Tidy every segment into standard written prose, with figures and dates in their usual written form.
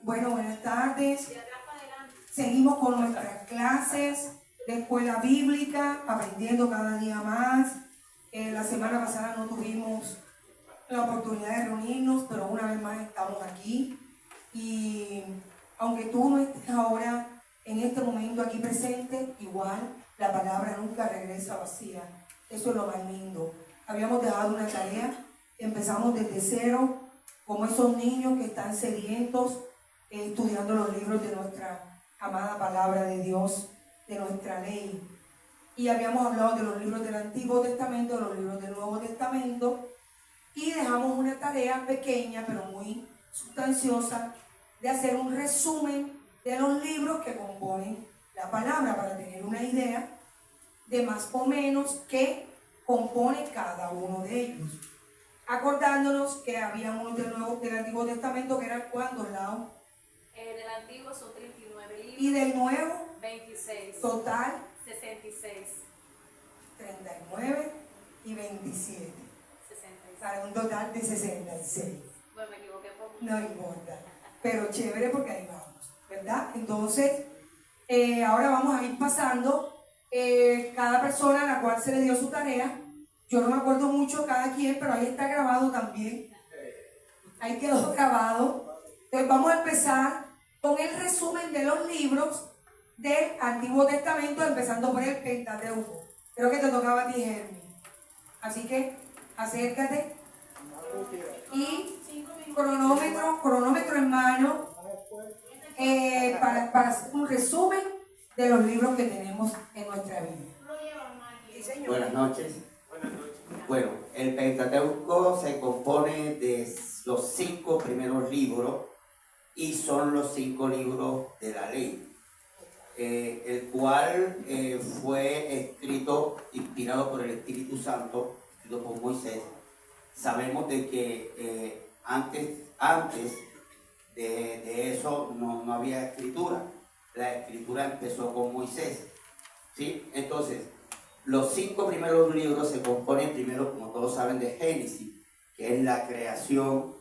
Bueno, buenas tardes. Seguimos con nuestras clases de escuela bíblica, aprendiendo cada día más. La semana pasada no tuvimos la oportunidad de reunirnos, pero una vez más estamos aquí. Y aunque tú no estés ahora en este momento aquí presente, igual la palabra nunca regresa vacía. Eso es lo más lindo. Habíamos dejado una tarea, empezamos desde cero, como esos niños que están sedientos, estudiando los libros de nuestra amada palabra de Dios, de nuestra ley. Y habíamos hablado de los libros del Antiguo Testamento, de los libros del Nuevo Testamento, y dejamos una tarea pequeña pero muy sustanciosa de hacer un resumen de los libros que componen la palabra para tener una idea de más o menos qué compone cada uno de ellos. Acordándonos que había unos del Antiguo Testamento que eran ¿cuántos, Lau? Del Antiguo son 39 libros. Y del Nuevo, 26. total 66. 39 y 27. 66. Para un total de 66. Bueno, me equivoqué por mucho. No importa, pero chévere porque ahí vamos, ¿verdad? Entonces, ahora vamos a ir pasando cada persona a la cual se le dio su tarea. Yo no me acuerdo mucho cada quien, pero ahí está grabado también. Ahí quedó grabado. Entonces vamos a empezar con el resumen de los libros del Antiguo Testamento, empezando por el Pentateuco. Creo que te tocaba a ti, Germi. Así que acércate. Y cronómetro en mano, para hacer un resumen de los libros que tenemos en nuestra Biblia. Sí, Buenas noches. Bueno, el Pentateuco se compone de los 5 primeros libros y son los 5 libros de la ley, el cual fue escrito, inspirado por el Espíritu Santo, escrito por Moisés. Sabemos de que antes de eso no había escritura. La escritura empezó con Moisés, ¿sí? Entonces, los 5 primeros libros se componen primero, como todos saben, de Génesis, que es la creación,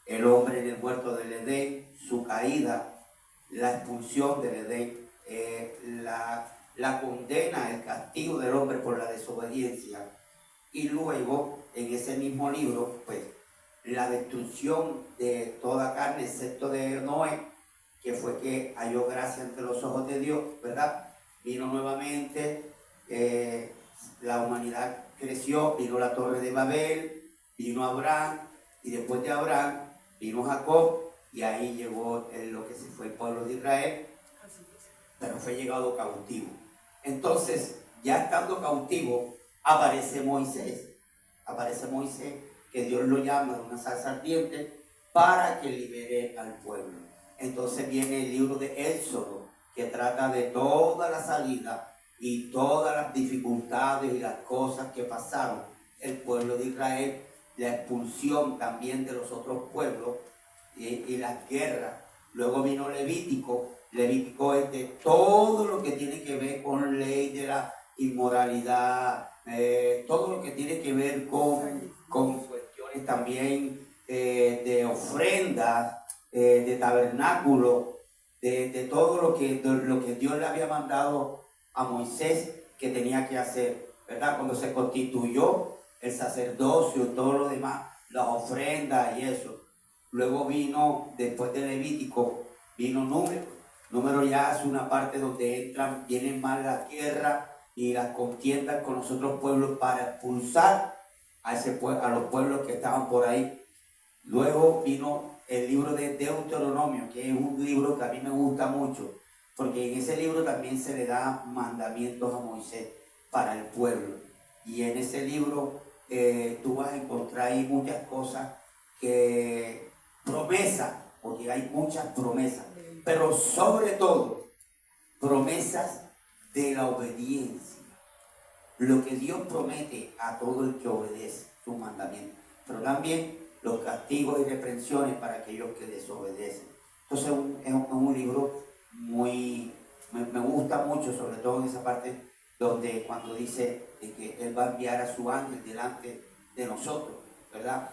el hombre en el huerto del Edén, su caída, la expulsión del Edén, la condena, el castigo del hombre por la desobediencia, y luego en ese mismo libro, pues, la destrucción de toda carne, excepto de Noé, que fue que halló gracia ante los ojos de Dios, ¿verdad? Vino nuevamente, la humanidad creció, vino la Torre de Babel, vino Abraham, y después de Abraham vino Jacob, y ahí llegó lo que se fue el pueblo de Israel, pero fue llegado cautivo. Entonces, ya estando cautivo, aparece Moisés, que Dios lo llama de una salsa ardiente para que libere al pueblo. Entonces viene el libro de Éxodo, que trata de toda la salida y todas las dificultades y las cosas que pasaron el pueblo de Israel, la expulsión también de los otros pueblos y las guerras. Luego vino Levítico. Levítico es de todo lo que tiene que ver con ley de la inmoralidad, todo lo que tiene que ver con cuestiones también de ofrendas, de tabernáculo, de todo lo que Dios le había mandado a Moisés que tenía que hacer, ¿verdad? Cuando se constituyó el sacerdocio y todo lo demás, las ofrendas y eso. Luego vino, después de Levítico, vino Número ya es una parte donde vienen más la guerra y las contiendas con los otros pueblos para expulsar a los pueblos que estaban por ahí. Luego vino el libro de Deuteronomio, que es un libro que a mí me gusta mucho, porque en ese libro también se le da mandamientos a Moisés para el pueblo. Y en ese libro tú vas a encontrar ahí muchas cosas, promesas, porque hay muchas promesas, pero sobre todo promesas de la obediencia. Lo que Dios promete a todo el que obedece sus mandamientos, pero también los castigos y reprensiones para aquellos que desobedecen. Entonces es un libro me gusta mucho, sobre todo en esa parte donde cuando dice de que Él va a enviar a su ángel delante de nosotros, ¿verdad?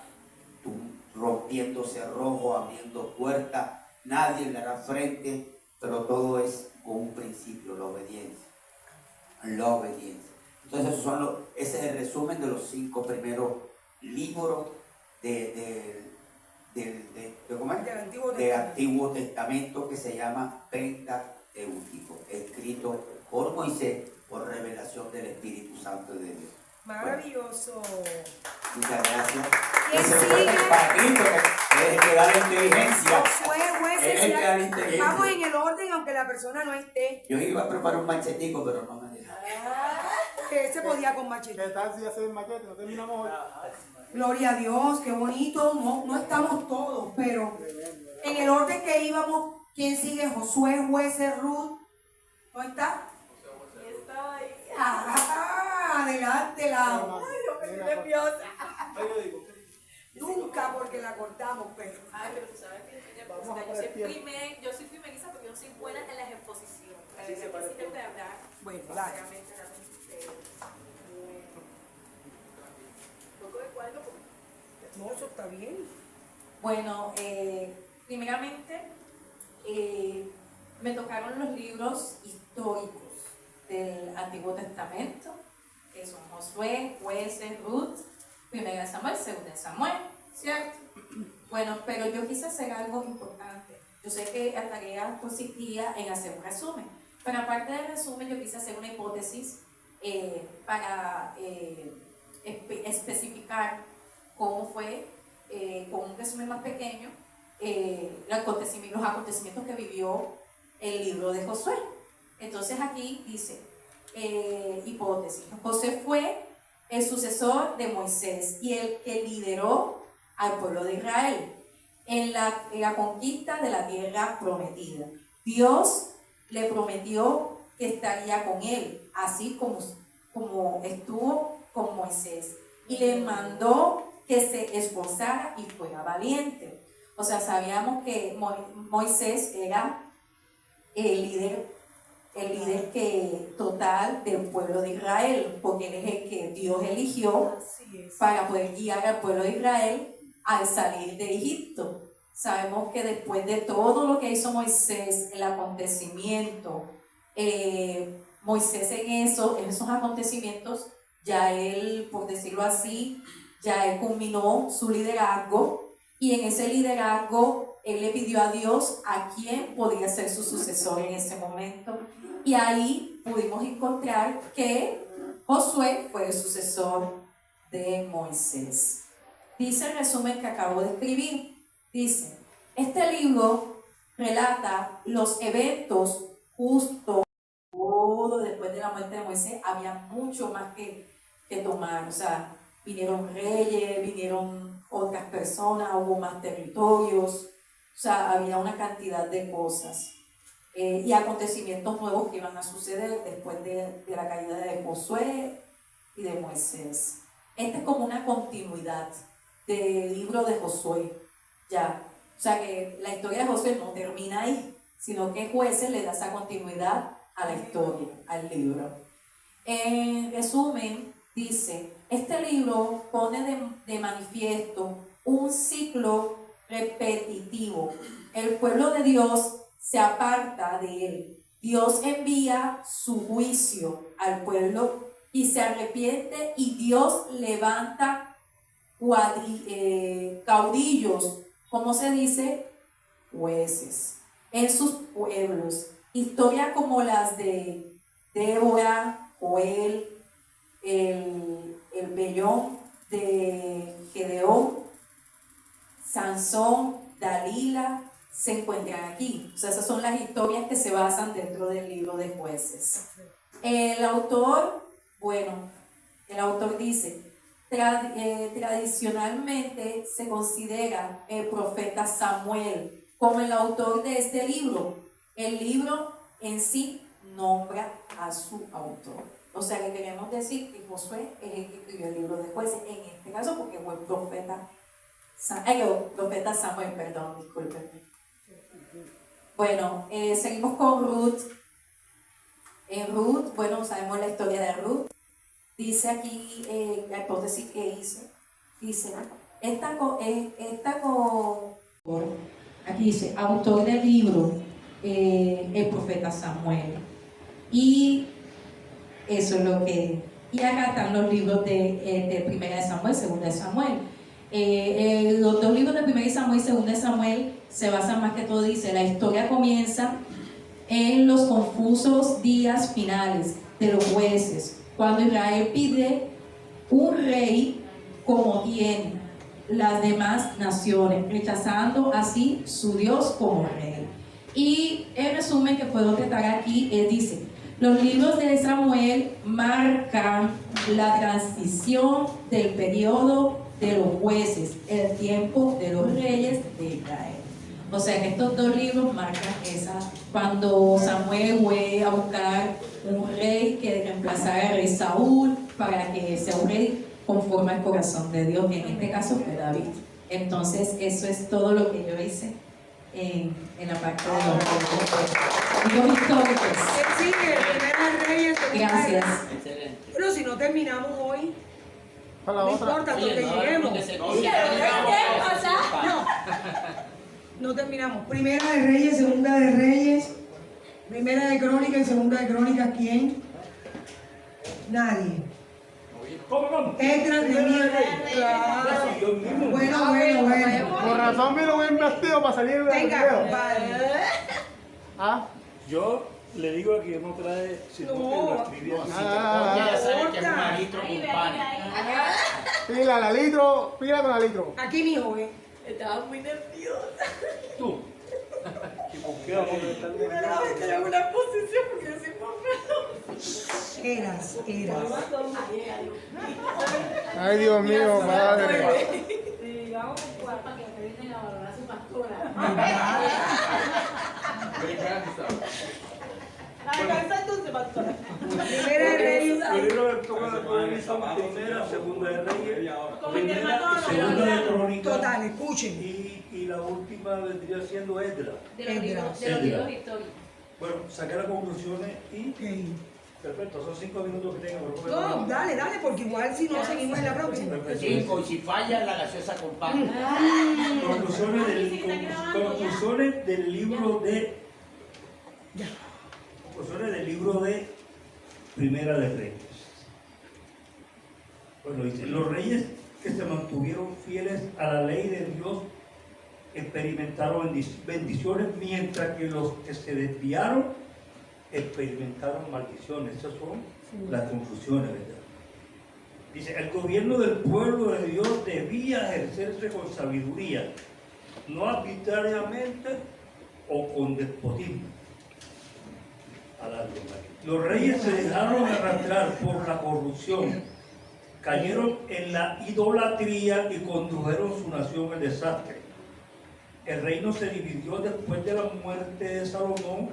Rompiendo cerrojos, abriendo puertas, nadie le hará frente, pero todo es con un principio, la obediencia. La obediencia. Entonces, ese es el resumen de los 5 primeros libros ¿cómo es? Del Antiguo Testamento, que se llama Pentateuco, escrito por Moisés por revelación del Espíritu Santo de Dios. Maravilloso. Muchas gracias. ¿Quién Que se sigue? fue para Cristo, que es el que da la inteligencia. Josué, jueces, Es el que da la inteligencia. vamos en el orden aunque la persona no esté. Yo iba a preparar un machetico, pero no me dejaron. Que se podía con machete. ¿Qué tal si hace el machete? No terminamos hoy. Gloria a Dios, qué bonito. No estamos todos, pero en el orden que íbamos, ¿quién sigue? Josué, jueces, Ruth. ¿No está? Estoy. Adelante, la. Ay, yo me estoy nerviosa. Ahí yo digo. Nunca porque la cortamos, pero. Ay, pero tú sabes que Vamos a yo poner soy yo soy primeriza porque yo soy buena en las exposiciones. Sí, se parece. Necesito de hablar. Bueno, dale. Básicamente, ¿poco de cuál lo pongo? No, eso está bien. Bueno, primeramente me tocaron los libros históricos del Antiguo Testamento, que son Josué, Jueces, Ruth, Primera de Samuel, Segunda de Samuel, ¿cierto? Bueno, pero yo quise hacer algo importante. Yo sé que la tarea consistía en hacer un resumen, pero aparte del resumen yo quise hacer una hipótesis para especificar cómo fue, con un resumen más pequeño, los acontecimientos que vivió el libro de Josué. Entonces aquí dice, hipótesis, José fue el sucesor de Moisés y el que lideró al pueblo de Israel en la conquista de la tierra prometida. Dios le prometió que estaría con él, así como estuvo con Moisés, y le mandó que se esforzara y fuera valiente. O sea, sabíamos que Moisés era el líder total del pueblo de Israel, porque él es el que Dios eligió para poder guiar al pueblo de Israel al salir de Egipto. Sabemos que después de todo lo que hizo Moisés, el acontecimiento, Moisés en esos acontecimientos, ya él, por decirlo así, ya él culminó su liderazgo, y en ese liderazgo él le pidió a Dios a quién podría ser su sucesor en ese momento, y ahí pudimos encontrar que Josué fue el sucesor de Moisés. Dice el resumen que acabo de escribir, dice, este libro relata los eventos justo todo después de la muerte de Moisés. Había mucho más que tomar, o sea, vinieron reyes, vinieron otras personas, hubo más territorios, o sea, había una cantidad de cosas y acontecimientos nuevos que iban a suceder después de la caída de Josué y de Moisés. Esta es como una continuidad del libro de Josué, ya. O sea que la historia de Josué no termina ahí, sino que Jueces le da esa continuidad a la historia, al libro. En resumen, dice, este libro pone de manifiesto un ciclo repetitivo. El pueblo de Dios se aparta de él. Dios envía su juicio al pueblo y se arrepiente, y Dios levanta caudillos, ¿cómo se dice? Jueces en sus pueblos. Historias como las de Débora, Joel, el vellón de Gedeón, Sansón, Dalila, se encuentran aquí. O sea, esas son las historias que se basan dentro del libro de Jueces. El autor dice, tradicionalmente se considera el profeta Samuel como el autor de este libro. El libro en sí nombra a su autor. O sea, que queremos decir que Josué es el que escribió el libro de Jueces, en este caso porque fue el profeta Samuel, perdón, discúlpenme. Bueno, seguimos con Ruth. En Ruth, bueno, sabemos la historia de Ruth. Dice aquí, la hipótesis que hice, dice, aquí dice, autor del libro, el profeta Samuel. Y eso es lo que... Y acá están los libros de Primera de Samuel, Segunda de Samuel. Los dos libros de Primera de Samuel y Segunda de Samuel se basan más que todo, dice, la historia comienza en los confusos días finales de los jueces, cuando Israel pide un rey como tienen las demás naciones, rechazando así su Dios como rey. Y el resumen que puedo tratar aquí dice, los libros de Samuel marcan la transición del periodo de los jueces, el tiempo de los reyes de Israel. O sea que estos dos libros marcan cuando Samuel fue a buscar un rey que reemplazara al rey Saúl para que sea un rey conforme al corazón de Dios, que en este caso fue David. Entonces eso es todo lo que yo hice en la parte de los históricos. Sí, Primera de Reyes. Gracias. Excelente. Pero si no terminamos hoy, Para la no otra. importa, Oye, donde no, lleguemos. porque se- No terminamos. Primera de Reyes, Segunda de Reyes, Primera de Crónicas y Segunda de Crónicas, ¿quién? Nadie. ¿Cómo? Esdras, Nehemías, claro. Bueno. Por razón me lo ven vestido para salir de Venga, video. compadre. Ah, Yo le digo a que no trae, sino que lo escribí aquí. Ya saben que es una litro con pan. pila la litro, pila con la litro. Aquí mi joven. Estaba muy nerviosa. Tú. ¿Y por qué vamos a estar Que hago una posición porque yo soy Eras. Ay, Dios mío, madre. Vamos a jugar para que me vienen a valorar su pastora. Primera de Reyes. El libro de Primera, Segunda de Reyes, Primera y Segunda de Crónicas. Total, escuchen. Y la última vendría siendo Esdras. De los libros históricos. Bueno, saqué las conclusiones y Ok. perfecto, son 5 minutos que tengo. No, dale, porque igual si no seguimos en la próxima. Cinco, y si falla la gaseosa con pan. Conclusiones del libro de Primera de Reyes. Bueno, dice, los reyes que se mantuvieron fieles a la ley de Dios experimentaron bendiciones, mientras que los que se desviaron experimentaron maldiciones. Esas son las conclusiones, ¿verdad? Dice, el gobierno del pueblo de Dios debía ejercerse con sabiduría, no arbitrariamente o con despotismo. Los reyes se dejaron arrastrar por la corrupción, cayeron en la idolatría y condujeron su nación al desastre. El reino se dividió después de la muerte de Salomón.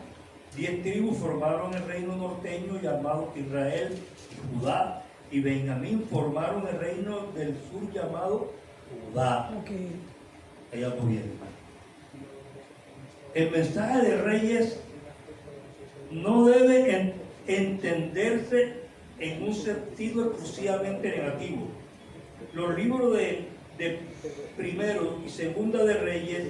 10 tribus formaron el reino norteño llamado Israel, y Judá y Benjamín formaron el reino del sur llamado Judá. Allá muy bien. El mensaje de Reyes no debe entenderse en un sentido exclusivamente negativo. Los libros de Primero y Segunda de Reyes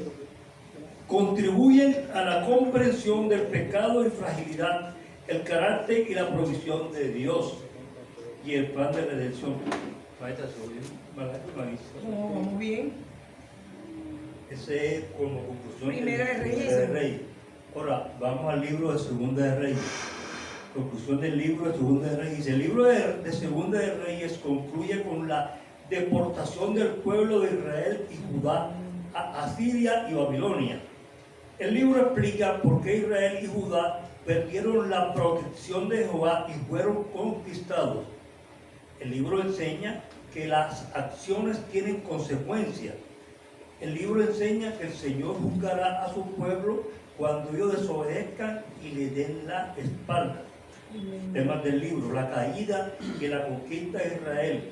contribuyen a la comprensión del pecado y fragilidad, el carácter y la provisión de Dios y el plan de redención. Vamos bien. Ese es como conclusión Primera de Reyes. Primera de Reyes. Ahora, vamos al libro de Segunda de Reyes. Conclusión del libro de Segunda de Reyes. El libro de Segunda de Reyes concluye con la deportación del pueblo de Israel y Judá a Asiria y Babilonia. El libro explica por qué Israel y Judá perdieron la protección de Jehová y fueron conquistados. El libro enseña que las acciones tienen consecuencias. El libro enseña que el Señor juzgará a su pueblo cuando ellos desobedezcan y le den la espalda. Temas del libro: la caída y la conquista de Israel,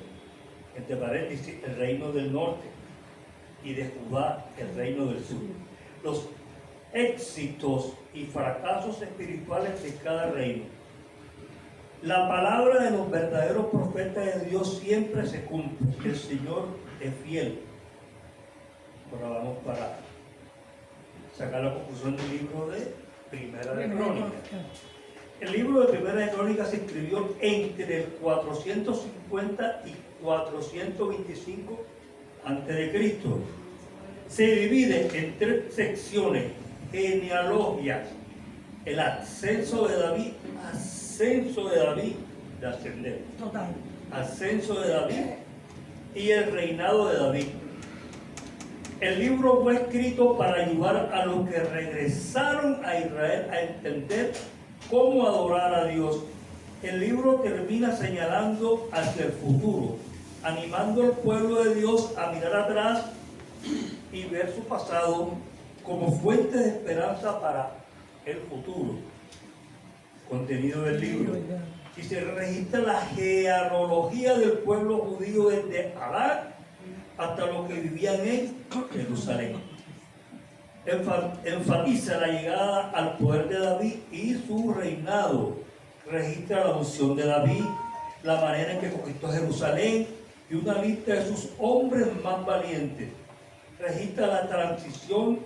entre paréntesis, el reino del norte, y de Judá, el reino del sur. Los éxitos y fracasos espirituales de cada reino. La palabra de los verdaderos profetas de Dios siempre se cumple. El Señor es fiel. Ahora vamos para sacar la conclusión del libro de Primera de Crónicas. El libro de Primera de Crónicas se escribió entre el 450 y 425 a.C. Se divide en 3 secciones: genealogías, el ascenso de David, de ascender, Total. ascenso de David y el reinado de David. El libro fue escrito para ayudar a los que regresaron a Israel a entender cómo adorar a Dios. El libro termina señalando hacia el futuro, animando al pueblo de Dios a mirar atrás y ver su pasado como fuente de esperanza para el futuro. Contenido del libro. Y se registra la genealogía del pueblo judío desde Adán hasta los que vivían en Jerusalén. Enfatiza la llegada al poder de David y su reinado. Registra la unción de David, la manera en que conquistó Jerusalén y una lista de sus hombres más valientes. Registra la transición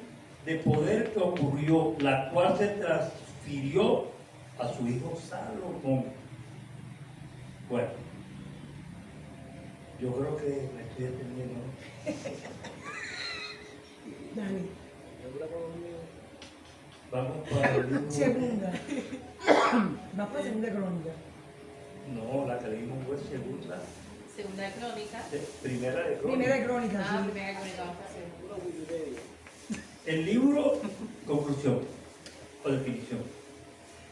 de poder que ocurrió, la cual se transfirió a su hijo Salomón. Bueno, yo creo que me estoy entendiendo. Dale. Vamos para el libro. Segunda. Vas para segunda crónica. No, la que leímos fue segunda. Segunda de Crónica. Primera de Crónicas. Primera crónica, Ah, sí. primera de Crónica, vamos a hacer. El libro, conclusión o definición.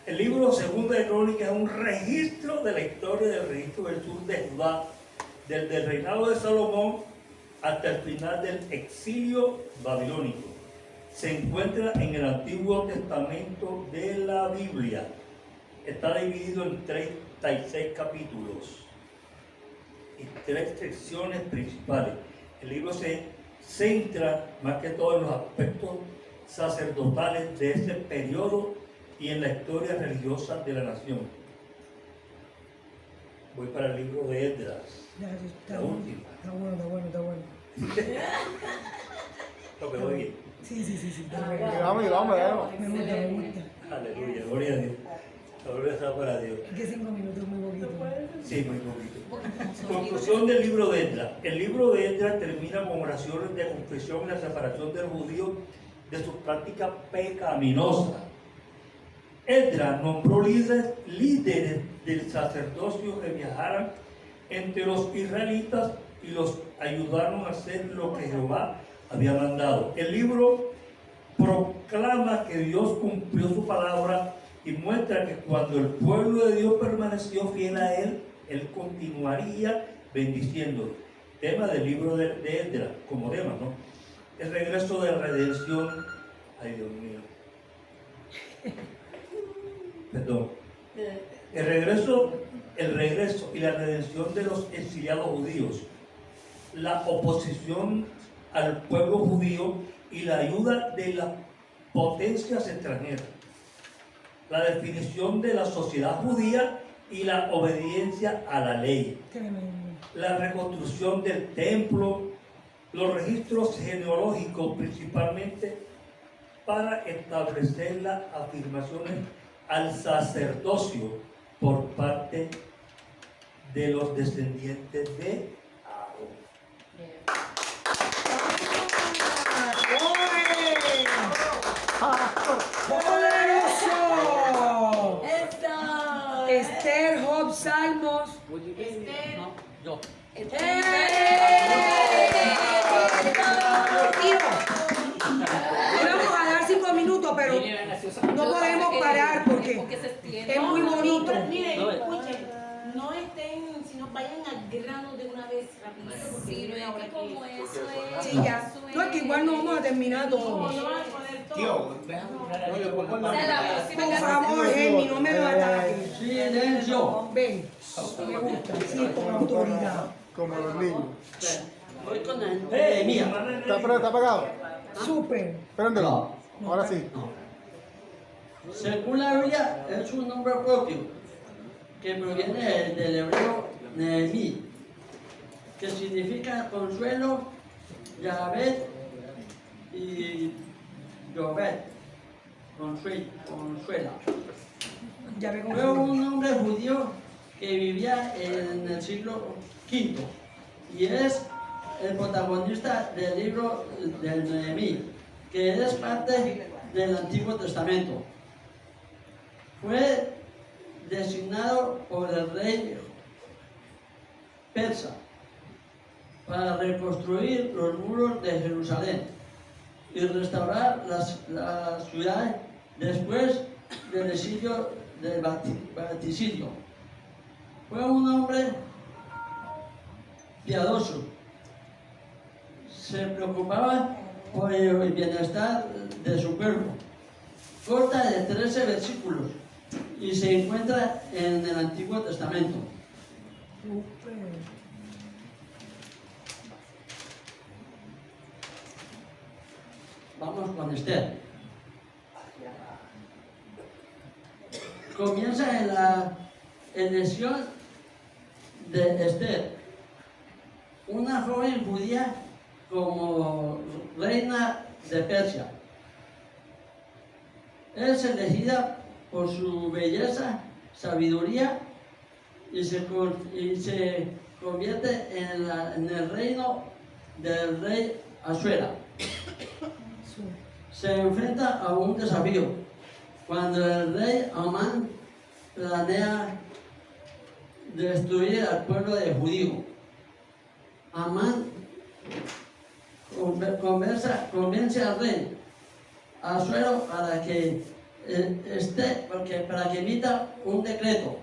El libro Segunda de Crónicas es un registro de la historia del registro del sur de Judá, desde el reinado de Salomón hasta el final del exilio babilónico. Se encuentra en el Antiguo Testamento de la Biblia. Está dividido en 36 capítulos y 3 secciones principales. El libro se centra más que todo en los aspectos sacerdotales de ese periodo y en la historia religiosa de la nación. Voy para el libro de Esdras, Ya, sí, está la bueno. última. Está bueno, está bueno, está bueno. Lo que voy bien. Sí, está Y bueno. vamos, y vamos, vamos. Me gusta, me gusta. Aleluya, gloria a Dios. La gloria está para Dios. Es que 5 minutos muy poquito. Sí, muy poquito. Conclusión del libro de Esdras. El libro de Esdras termina con oraciones de confesión y la separación del judío de sus prácticas pecaminosas. Esdras nombró líderes del sacerdocio que viajaran entre los israelitas y los ayudaron a hacer lo que Jehová había mandado. El libro proclama que Dios cumplió su palabra y muestra que cuando el pueblo de Dios permaneció fiel a Él, Él continuaría bendiciéndolo. Tema del libro de Esdras, como tema, ¿no? El regreso de la redención. Ay, Dios mío. Perdón. El regreso y la redención de los exiliados judíos. La oposición al pueblo judío y la ayuda de las potencias extranjeras. La definición de la sociedad judía y la obediencia a la ley. Tremendo. La reconstrucción del templo, los registros genealógicos principalmente para establecer las afirmaciones al sacerdocio por parte de los descendientes de Aarón. ¡Poderoso! ¡Eso! Esther, Job, Salmos. Yo. Vamos a dar 5 minutos, pero no podemos parar porque se extiende. es muy bonito. Miren, escuchen, no estén, sino vayan al grano de una vez rapidito, porque Sí, viene no ahora es que como aquí. eso es. Sí, ya. No, es que igual no vamos a terminar No, todo. no van a poder todo. Tío, déjame hablar No, yo pongo O sea, la la- próxima Por que favor, Henry, no me lo ataques. silencio. Ven, me gusta, sí, con autoridad. Como los niños. Voy con el. Mía. ¿Está apagado? Súper. Préndelo. Ahora sí. Según la Biblia, es un nombre propio que proviene del hebreo Nehemí, que significa consuelo, Yahvé y Jovet Consuela. Ya ve Fue un hombre judío que vivía en el siglo V y es el protagonista del libro de Nehemí, que es parte del Antiguo Testamento. Fue designado por el rey persa para reconstruir los muros de Jerusalén y restaurar la ciudad después del exilio del Baticidio. Fue un hombre piadoso, se preocupaba por el bienestar de su pueblo. Consta de 13 versículos y se encuentra en el Antiguo Testamento. Vamos con Esther. Comienza en la elección de Esther, una joven judía como reina de Persia. Es elegida por su belleza, sabiduría y se convierte en el reino del rey Asuero. Se enfrenta a un desafío cuando el rey Amán planea destruir al pueblo de judío. Amán convence al rey Asuero para que emita un decreto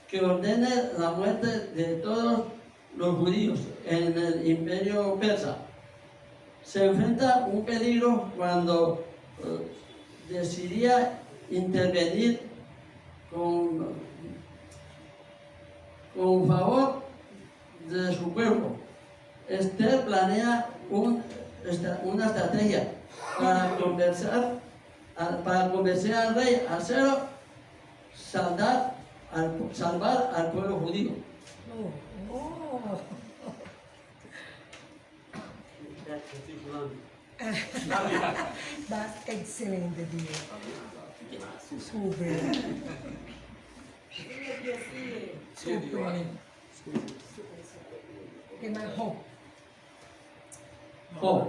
que ordene la muerte de todos los judíos en el imperio persa. Se enfrenta a un peligro cuando decidía intervenir con favor de su pueblo. Esther planea una estrategia para convencer al rey Asuero salvar al pueblo judío. That's excelente, tío. Súper. Súper. ¿Qué más? Job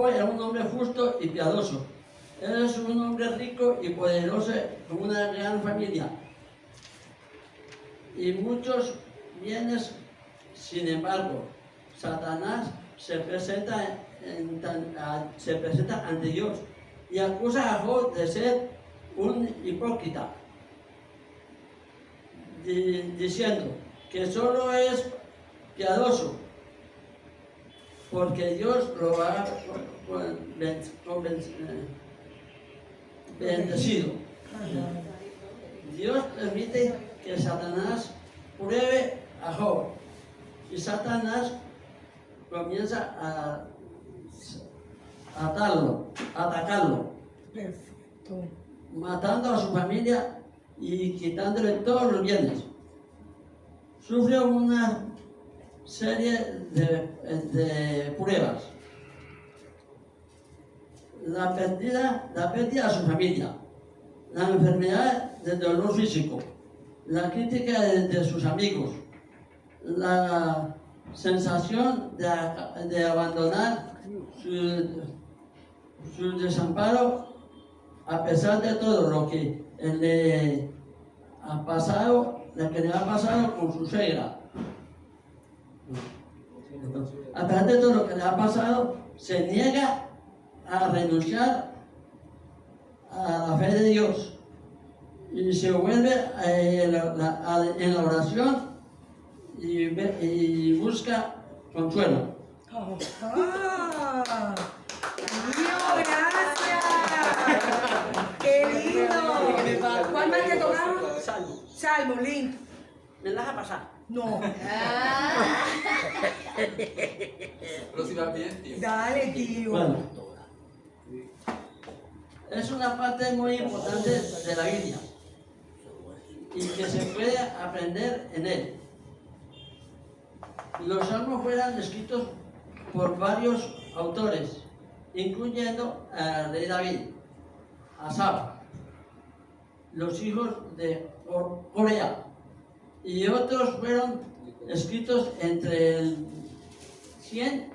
era un hombre justo y piadoso. Él es un hombre rico y poderoso con una gran familia y muchos bienes. Sin embargo, Satanás se presenta ante Dios y acusa a Job de ser un hipócrita, diciendo que solo es piadoso porque Dios lo ha bendecido. Dios permite que Satanás pruebe a Job y Satanás comienza a atacarlo, Perfecto. matando a su familia y quitándole todos los bienes. Sufre una serie de pruebas. La pérdida de su familia, la enfermedad del dolor físico, la crítica de sus amigos, la sensación de abandonar su desamparo a pesar de todo lo que le ha pasado con su suegra. A pesar de todo lo que le ha pasado, se niega a renunciar a la fe de Dios y se vuelve en la oración y busca consuelo. Dios, gracias. Qué lindo. ¿Cuál más te tocaba? Salmo, lindo. ¿Me las a pasar? No. Próximamente, tío. Dale, tío. Bueno, es una parte muy importante de la Biblia y que se puede aprender en él. Los salmos fueron escritos por varios autores incluyendo al rey David, Asaf, los hijos de Corea, y otros fueron escritos entre el 100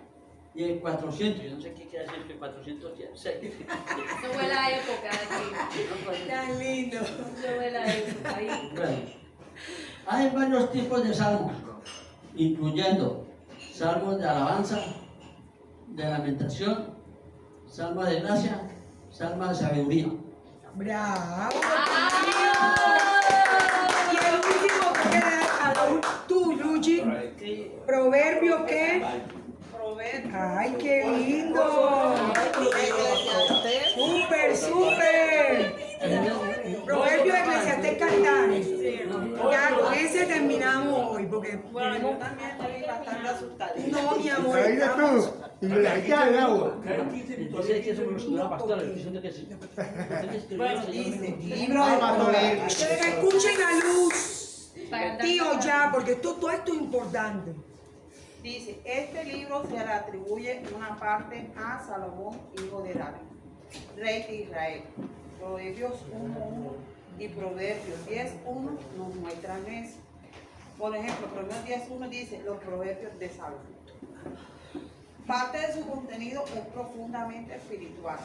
y el 400. Yo no sé qué quiere decir que 400 ya sé. Eso fue la época aquí. Tan lindo. Eso fue la época ahí. Bueno, hay varios tipos de salmos, incluyendo salmos de alabanza, de lamentación, salmos de gracia, salmos de sabiduría. ¡Bravo! Y el último que queda, tú, Luigi. ¿Proverbio qué? ¡Ay, qué lindo! ¡Súper, súper! Proverbio de Eclesiastés Cantares. Ya, con ese terminamos hoy, porque... Bueno, yo también estoy bastante asustada. No, mi amor. Ahí de estamos- tú. Y le echas el agua. Entonces, que somos una pastora, diciendo que sí. Bueno, dice, Libro de Proverbios. Escuchen a Luz. Tío, ya, porque todo esto es importante. dice, este libro se le atribuye una parte a Salomón, hijo de David, rey de Israel. Proverbios 1:1 y Proverbios 10:1 nos muestran eso. Por ejemplo, Proverbios 10:1 dice los proverbios de Salomón. Parte de su contenido es profundamente espiritual,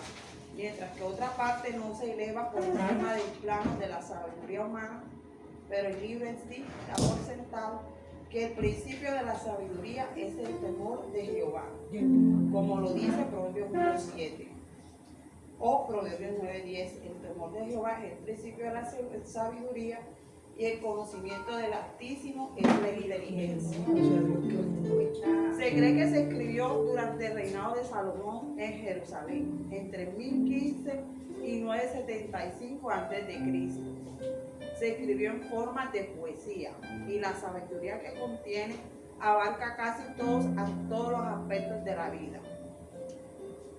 mientras que otra parte no se eleva por encima del plano de la sabiduría humana, pero el libro en sí da por sentado que el principio de la sabiduría es el temor de Jehová, como lo dice Proverbios 1:7 o Proverbios 9:10. El temor de Jehová es el principio de la sabiduría y el conocimiento del Altísimo es la inteligencia. Se cree que se escribió durante el reinado de Salomón en Jerusalén, entre 1015 y 975 a.C. Se escribió en forma de poesía y la sabiduría que contiene abarca casi todos los aspectos de la vida.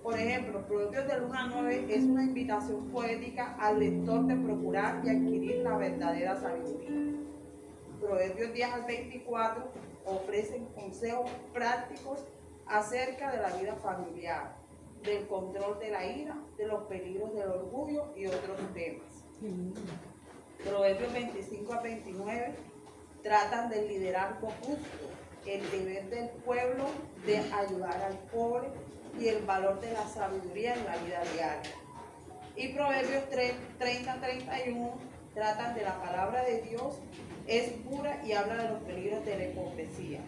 Por ejemplo, Proverbios del 1 al 9 es una invitación poética al lector de procurar y adquirir la verdadera sabiduría. Proverbios 10 al 24 ofrecen consejos prácticos acerca de la vida familiar, del control de la ira, de los peligros del orgullo y otros temas. Proverbios 25 al 29 tratan del liderazgo justo, el deber del pueblo de ayudar al pobre y el valor de la sabiduría en la vida diaria. Y Proverbios 30 al 31 tratan de la palabra de Dios, es pura y habla de los peligros de la hipocresía.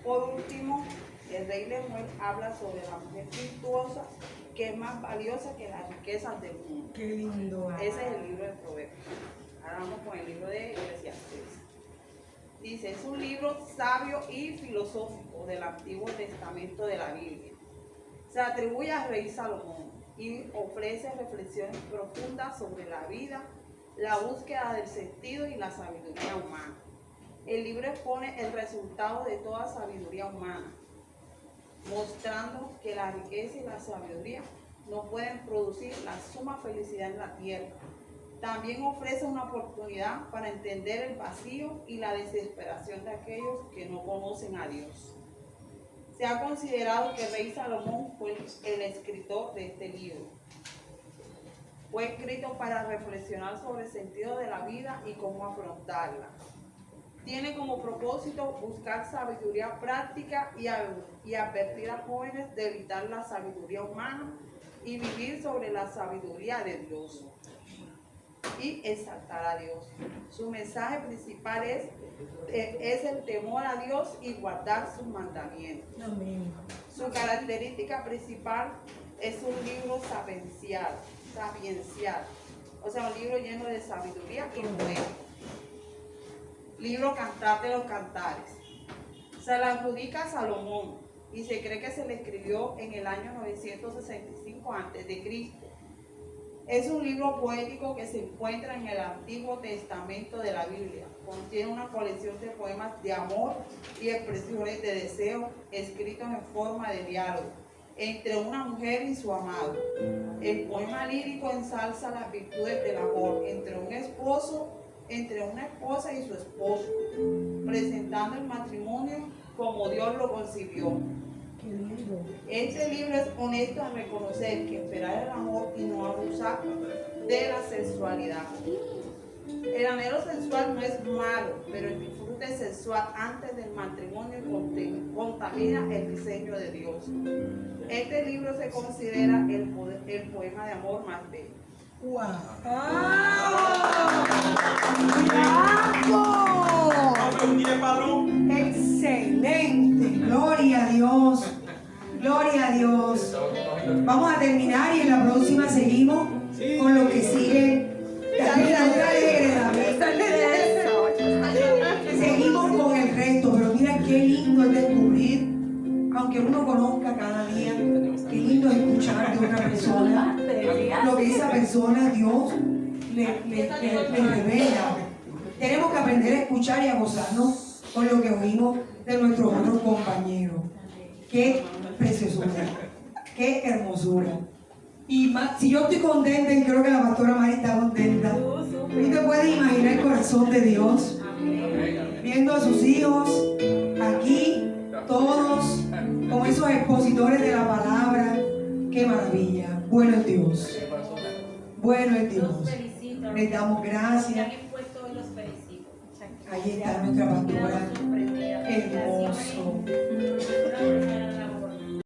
Por último, el rey Lemuel habla sobre la mujer virtuosa, que es más valiosa que las riquezas del mundo. Qué lindo. Ese es el libro de Proverbios. Ahora vamos con el libro de Eclesiastés. Dice, es un libro sabio y filosófico del Antiguo Testamento de la Biblia. Se atribuye al rey Salomón y ofrece reflexiones profundas sobre la vida, la búsqueda del sentido y la sabiduría humana. El libro expone el resultado de toda sabiduría humana, mostrando que la riqueza y la sabiduría no pueden producir la suma felicidad en la tierra. También ofrece una oportunidad para entender el vacío y la desesperación de aquellos que no conocen a Dios. Se ha considerado que el rey Salomón fue el escritor de este libro. Fue escrito para reflexionar sobre el sentido de la vida y cómo afrontarla. Tiene como propósito buscar sabiduría práctica y advertir a jóvenes de evitar la sabiduría humana y vivir sobre la sabiduría de Dios y exaltar a Dios. Su mensaje principal es el temor a Dios y guardar sus mandamientos. Amén. Su característica principal es un libro sapiencial, o sea, un libro lleno de sabiduría y poder. Libro Cantar de los Cantares. Se le adjudica a Salomón y se cree que se le escribió en el año 965 a.C. Es un libro poético que se encuentra en el Antiguo Testamento de la Biblia. Contiene una colección de poemas de amor y expresiones de deseo escritos en forma de diálogo entre una mujer y su amado. El poema lírico ensalza las virtudes del amor entre una esposa y su esposo, presentando el matrimonio como Dios lo concibió. Este libro es honesto en reconocer que esperar el amor y no abusar de la sexualidad. El anhelo sexual no es malo, pero el disfrute sexual antes del matrimonio contamina el diseño de Dios. Este libro se considera el poema de amor más bello. ¡Wow! ¡Excelente! Gloria a Dios. Gloria a Dios. Vamos a terminar y en la próxima seguimos con lo que sigue. Seguimos con el resto, pero mira qué lindo es descubrir, aunque uno conozca cada día, qué lindo es escuchar de otra persona lo que esa persona Dios le revela. Tenemos que aprender a escuchar y a gozarnos con lo que oímos de nuestros otros compañeros. Qué preciosura, qué hermosura. Y más, si yo estoy contenta, y creo que la pastora Mari está contenta, ¿tú te puedes imaginar el corazón de Dios viendo a sus hijos aquí, todos como esos expositores de la palabra? ¡Qué maravilla! Bueno es Dios. Bueno es Dios. Les damos gracias. Ahí está nuestra pastora. Hermoso.